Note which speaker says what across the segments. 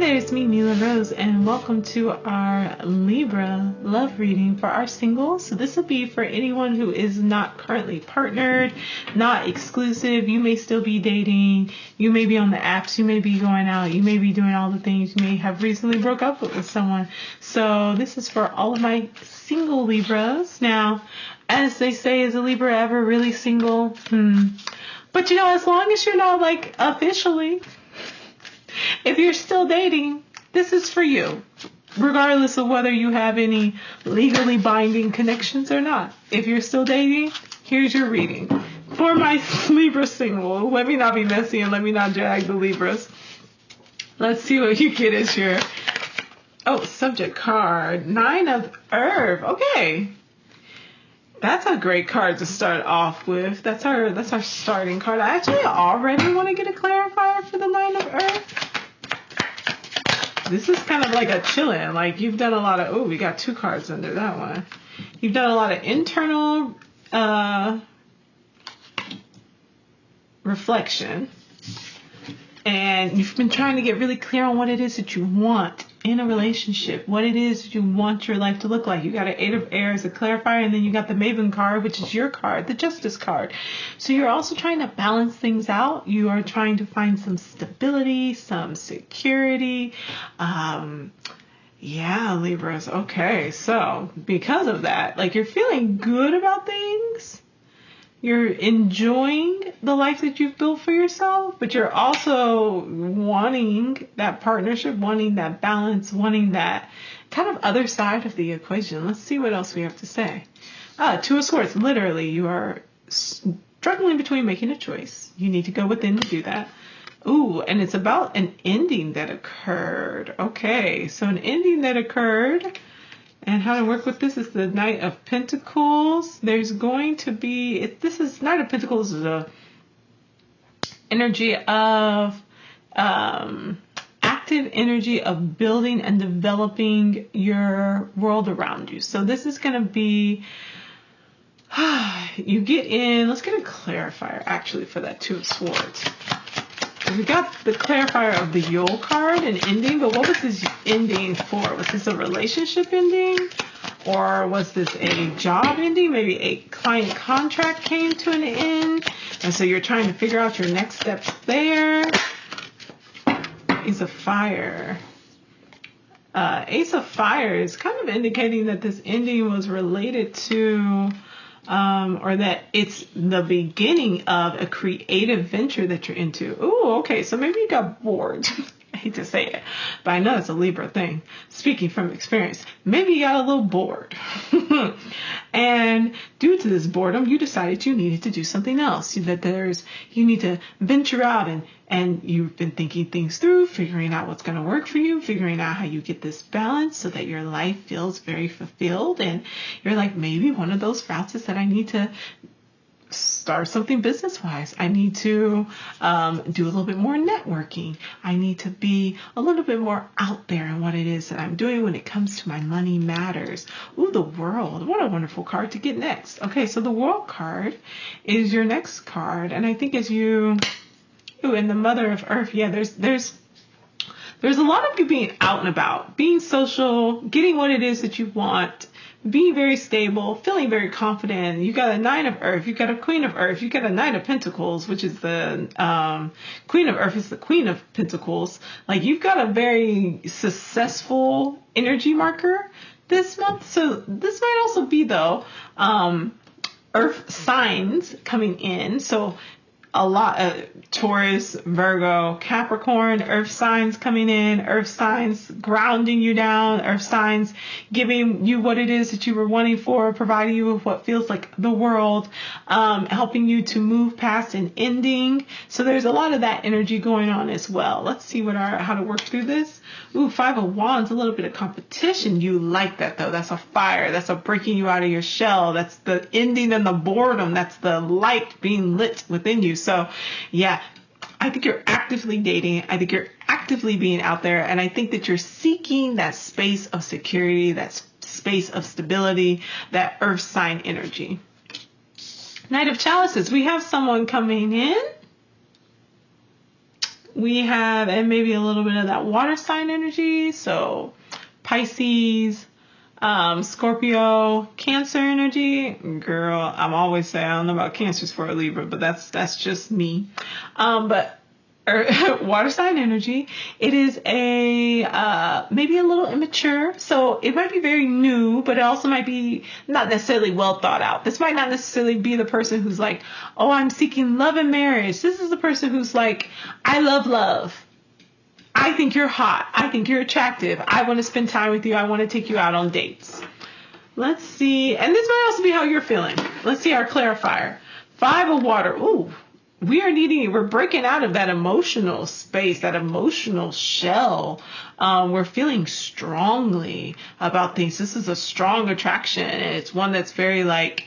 Speaker 1: there, it's me, Mila Rose, and welcome to our Libra love reading for our singles. So this will be for anyone who is not currently partnered, not exclusive. You may still be dating, you may be on the apps, you may be going out, you may be doing all the things, you may have recently broke up with someone. So this is for all of my single Libras. Now, as they say, is a Libra ever really single? But as long as you're not like officially, if you're still dating, this is for you, regardless of whether you have any legally binding connections or not. If you're still dating, here's your reading. For my Libra single, let me not be messy and let me not drag the Libras. Let's see what you get as your, subject card. 9 of Earth. Okay. That's a great card to start off with. That's our starting card. I actually already want to get a clarifier for the 9 of Earth. This is kind of like a chillin'. Like you've done a lot of, we got 2 cards under that one. You've done a lot of internal reflection. And you've been trying to get really clear on what it is that you want in a relationship, what it is that you want your life to look like. You got an 8 of Air as a clarifier, and then you got the Maven card, which is your card, the Justice card. So you're also trying to balance things out. You are trying to find some stability, some security. Libras. Okay, so because of that, like you're feeling good about things. You're enjoying the life that you've built for yourself, but you're also wanting that partnership, wanting that balance, wanting that kind of other side of the equation. Let's see what else we have to say. 2 of Swords. Literally, you are struggling between making a choice. You need to go within to do that. And it's about an ending that occurred. Okay, so an ending that occurred. And how to work with this is the Knight of Pentacles. There's going to be, Knight of Pentacles is a energy of, active energy of building and developing your world around you. So this is going to be, you get in, let's get a clarifier actually for that 2 of Swords. We got the clarifier of the Yule card, an ending, but what was this ending for? Was this a relationship ending? Or was this a job ending? Maybe a client contract came to an end, and so you're trying to figure out your next steps there. Ace of Fire. Ace of Fire is kind of indicating that this ending was related to or that it's the beginning of a creative venture that you're into. Okay. So maybe you got bored. I hate to say it, but I know it's a Libra thing. Speaking from experience, maybe you got a little bored. And due to this boredom, you decided you needed to do something else. You need to venture out and you've been thinking things through, figuring out what's going to work for you, figuring out how you get this balance so that your life feels very fulfilled. And you're like, maybe one of those routes is that I need to start something business-wise. I need to do a little bit more networking. I need to be a little bit more out there in what it is that I'm doing when it comes to my money matters. The World. What a wonderful card to get next. Okay, so the World card is your next card. And I think as you... and the Mother of Earth. Yeah, there's a lot of you being out and about, being social, getting what it is that you want, being very stable, feeling very confident. You got a 9 of Earth, you got a Queen of Earth, you got a Knight of Pentacles, which is the Queen of Earth is the Queen of Pentacles. Like you've got a very successful energy marker this month. So this might also be though Earth signs coming in. So a lot of Taurus, Virgo, Capricorn, earth signs coming in, earth signs grounding you down, earth signs giving you what it is that you were wanting for, providing you with what feels like the world, helping you to move past an ending. So there's a lot of that energy going on as well. Let's see how to work through this. 5 of Wands, a little bit of competition. You like that though. That's a fire. That's a breaking you out of your shell. That's the ending and the boredom. That's the light being lit within you. So yeah, I think you're actively dating. I think you're actively being out there. And I think that you're seeking that space of security, that space of stability, that earth sign energy. Knight of Chalices. We have someone coming in. we have, and maybe a little bit of that water sign energy. So Pisces, Scorpio, Cancer energy. Girl, I'm always saying, I don't know about Cancers for a Libra, but that's just me. Water sign energy. It is maybe a little immature, so it might be very new, but it also might be not necessarily well thought out. This might not necessarily be the person who's like, oh, I'm seeking love and marriage. This is the person who's like, I love love. I think you're hot. I think you're attractive. I want to spend time with you. I want to take you out on dates. Let's see. And this might also be how you're feeling. Let's see our clarifier. 5 of water. Ooh. We're breaking out of that emotional space, that emotional shell. We're feeling strongly about things. This is a strong attraction. And it's one that's very like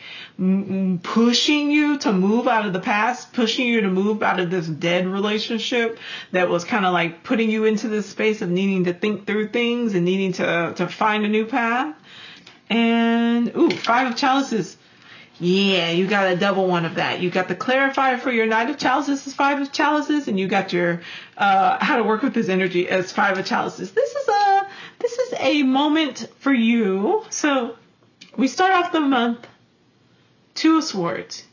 Speaker 1: pushing you to move out of the past, pushing you to move out of this dead relationship that was kind of like putting you into this space of needing to think through things and needing to find a new path. And 5 of chalices. Yeah, you got a double one of that. You got the clarifier for your Knight of Chalices as 5 of Chalices, and you got your how to work with this energy as 5 of Chalices. This is a moment for you. So we start off the month 2 of Swords.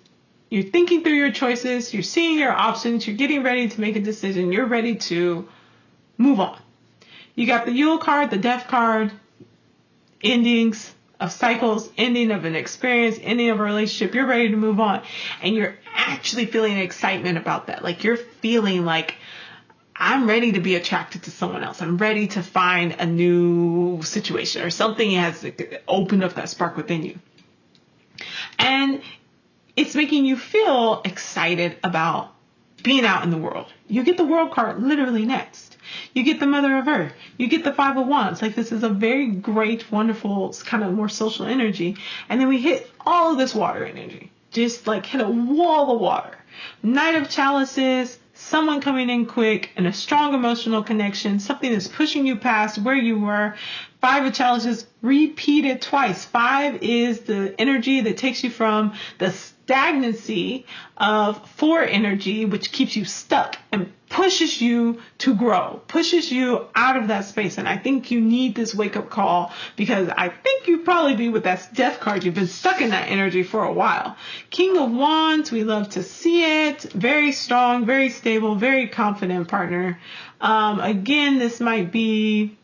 Speaker 1: You're thinking through your choices. You're seeing your options. You're getting ready to make a decision. You're ready to move on. You got the Yule card, the Death card, endings of cycles, ending of an experience, ending of a relationship. You're ready to move on. And you're actually feeling excitement about that. Like you're feeling like, I'm ready to be attracted to someone else. I'm ready to find a new situation or something has opened up that spark within you. And it's making you feel excited about being out in the world. You get the World card literally next. You get the Mother of Earth. You get the 5 of Wands. Like this is a very great, wonderful, kind of more social energy. And then we hit all of this water energy. Just like hit a wall of water. Knight of Chalices, someone coming in quick and a strong emotional connection. Something that's pushing you past where you were. 5 of Chalices, repeat it twice. 5 is the energy that takes you from the stagnancy of 4 energy, which keeps you stuck and pushes you to grow, pushes you out of that space. And I think you need this wake up call because I think you probably be with that Death card. You've been stuck in that energy for a while. King of Wands, we love to see it. Very strong, very stable, very confident partner. Again, this might be,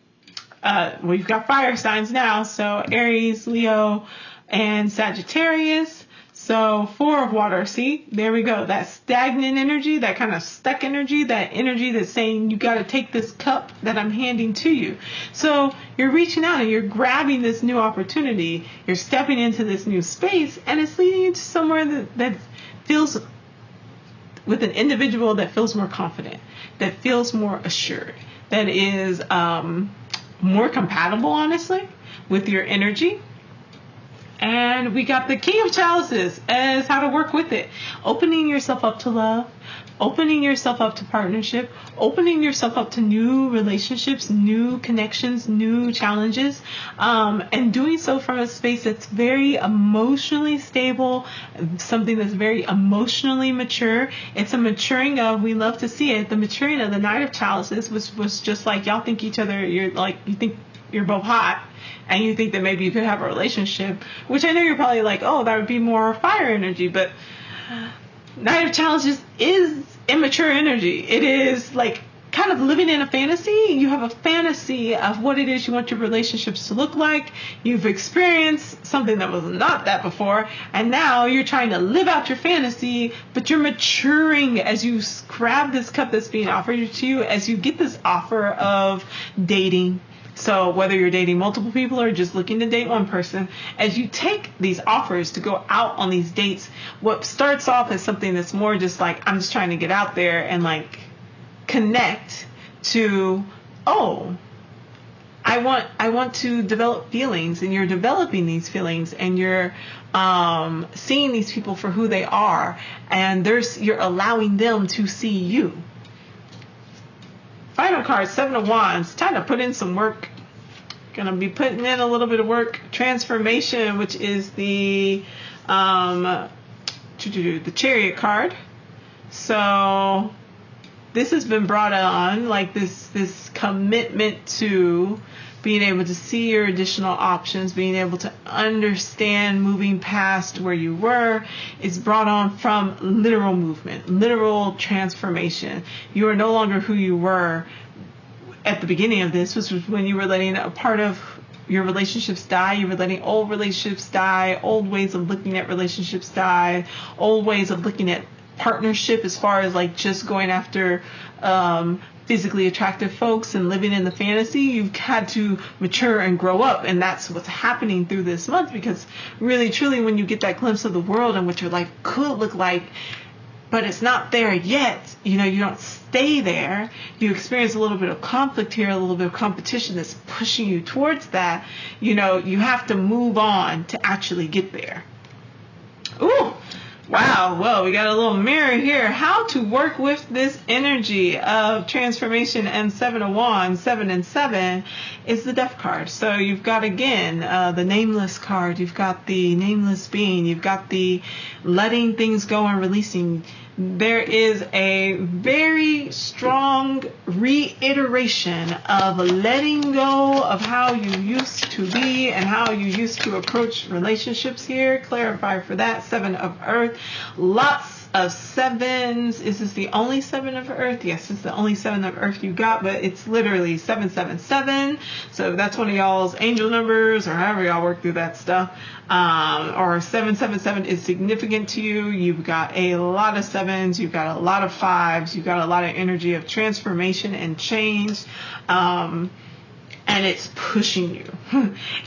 Speaker 1: we've got fire signs now. So Aries, Leo, and Sagittarius. So 4 of water, see, there we go. That stagnant energy, that kind of stuck energy, that energy that's saying you got to take this cup that I'm handing to you. So you're reaching out and you're grabbing this new opportunity. You're stepping into this new space and it's leading you to somewhere that feels with an individual that feels more confident, that feels more assured, that is more compatible, honestly, with your energy. And we got the King of Chalices as how to work with it. Opening yourself up to love, opening yourself up to partnership, opening yourself up to new relationships, new connections, new challenges, and doing so from a space that's very emotionally stable, something that's very emotionally mature. It's a maturing of, we love to see it, the maturing of the Knight of Chalices, which was just like y'all think each other, you think you're both hot. And you think that maybe you could have a relationship, which I know you're probably like, oh, that would be more fire energy. But Knight of Challenges is immature energy. It is like kind of living in a fantasy. You have a fantasy of what it is you want your relationships to look like. You've experienced something that was not that before. And now you're trying to live out your fantasy, but you're maturing as you grab this cup that's being offered to you, as you get this offer of dating. So whether you're dating multiple people or just looking to date one person, as you take these offers to go out on these dates, what starts off as something that's more just like, I'm just trying to get out there and like connect to, oh, I want to develop feelings, and you're developing these feelings and you're seeing these people for who they are, and you're allowing them to see you. Final card, 7 of Wands. Time to put in some work. Gonna be putting in a little bit of work. Transformation, which is the Chariot card. So this has been brought on, like this commitment to being able to see your additional options, being able to understand moving past where you were, is brought on from literal movement, literal transformation. You are no longer who you were at the beginning of this, which was when you were letting a part of your relationships die. You were letting old relationships die, old ways of looking at relationships die, old ways of looking at partnership as far as like just going after physically attractive folks and living in the fantasy. You've had to mature and grow up, and that's what's happening through this month, because really truly when you get that glimpse of the world and what your life could look like, but it's not there yet, you don't stay there. You experience a little bit of conflict here, a little bit of competition that's pushing you towards that. You have to move on to actually get there. Ooh, wow. Well, we got a little mirror here. How to work with this energy of transformation and 7 of Wands, 7 and 7 is the Death card. So you've got, again, the Nameless card. You've got the Nameless Being. You've got the letting things go and releasing. There is a very strong reiteration of letting go of how you used to be and how you used to approach relationships here. Clarify for that. 7 of Earth. Lots of 7s. Is this the only 7 of Earth? Yes, it's the only 7 of Earth you got, but it's literally 777. So that's one of y'all's angel numbers, or however y'all work through that stuff. Or 777 is significant to you. You've got a lot of 7s. You've got a lot of 5s. You've got a lot of energy of transformation and change. And it's pushing you.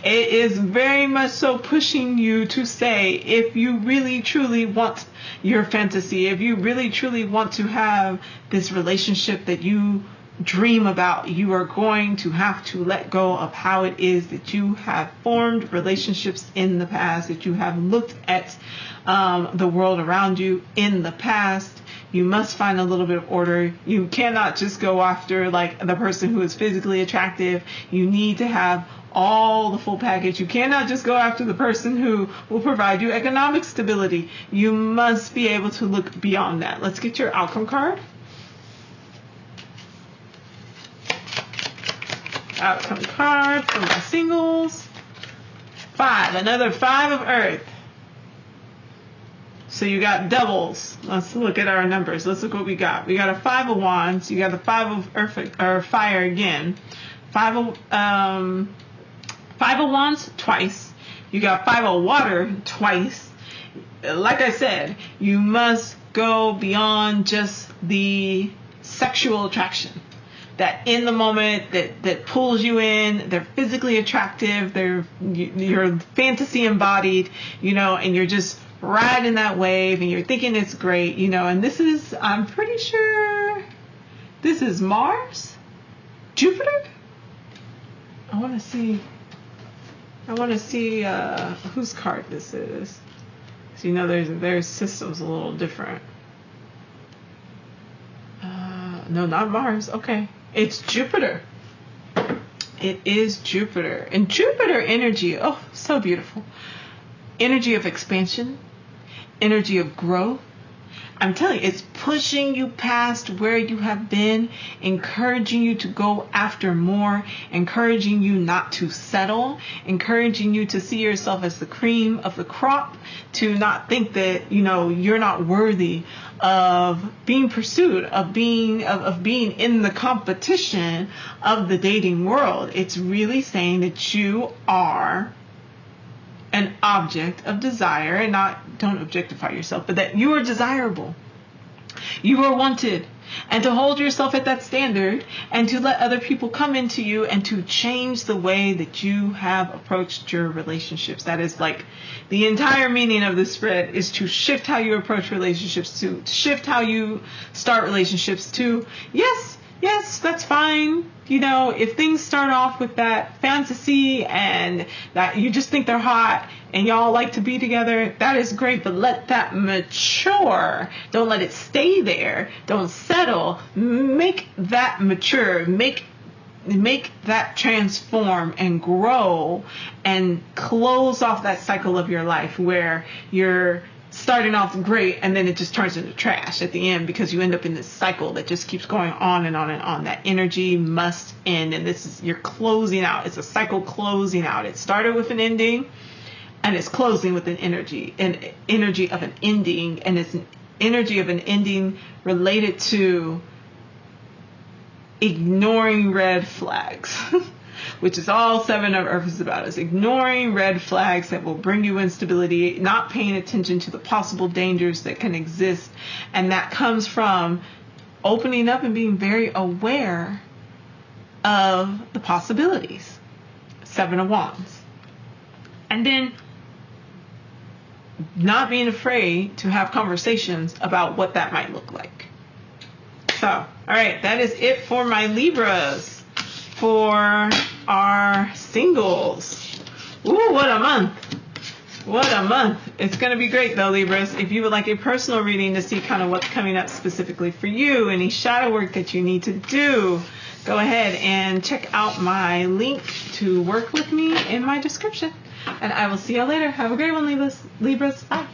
Speaker 1: It is very much so pushing you to say, if you really truly want your fantasy, if you really truly want to have this relationship that you dream about, you are going to have to let go of how it is that you have formed relationships in the past, that you have looked at the world around you in the past. You must find a little bit of order. You cannot just go after like the person who is physically attractive. You need to have all the full package. You cannot just go after the person who will provide you economic stability. You must be able to look beyond that. Let's get your outcome card. Outcome card for my singles. 5, another 5 of Earth. So you got doubles. Let's look at our numbers. Let's look what we got. We got a 5 of Wands. You got the 5 of Earth, or Fire again. 5 of Wands twice. You got 5 of Water twice. Like I said, you must go beyond just the sexual attraction. That in the moment that pulls you in, they're physically attractive, you're fantasy embodied, and you're just riding that wave and you're thinking it's great, and this is, I'm pretty sure this is Mars, Jupiter. I want to see whose card this is. So their system's a little different. No, not Mars. Okay. It's Jupiter. It is Jupiter. And Jupiter energy, oh, so beautiful. Energy of expansion, energy of growth. I'm telling you, it's pushing you past where you have been, encouraging you to go after more, encouraging you not to settle, encouraging you to see yourself as the cream of the crop, to not think that, you're not worthy of being pursued, of being in the competition of the dating world. It's really saying that you are an object of desire, and don't objectify yourself, but that you are desirable, you are wanted, and to hold yourself at that standard and to let other people come into you and to change the way that you have approached your relationships. That is like the entire meaning of this spread, is to shift how you approach relationships, to shift how you start relationships, to yes, that's fine. If things start off with that fantasy and that you just think they're hot and y'all like to be together, that is great, but let that mature. Don't let it stay there. Don't settle. Make that mature. Make that transform and grow and close off that cycle of your life where you're starting off great, and then it just turns into trash at the end, because you end up in this cycle that just keeps going on and on and on. That energy must end, and this is, you're closing out. It's a cycle closing out. It started with an ending, and it's closing with an energy of an ending, and it's an energy of an ending related to ignoring red flags. Which is all Seven of Earth is about, is ignoring red flags that will bring you instability, not paying attention to the possible dangers that can exist. And that comes from opening up and being very aware of the possibilities. Seven of Wands. And then not being afraid to have conversations about what that might look like. So, all right, that is it for my Libras. For our singles. Ooh, what a month. What a month. It's going to be great though, Libras. If you would like a personal reading to see kind of what's coming up specifically for you, any shadow work that you need to do, go ahead and check out my link to work with me in my description. And I will see y'all later. Have a great one, Libras. Bye.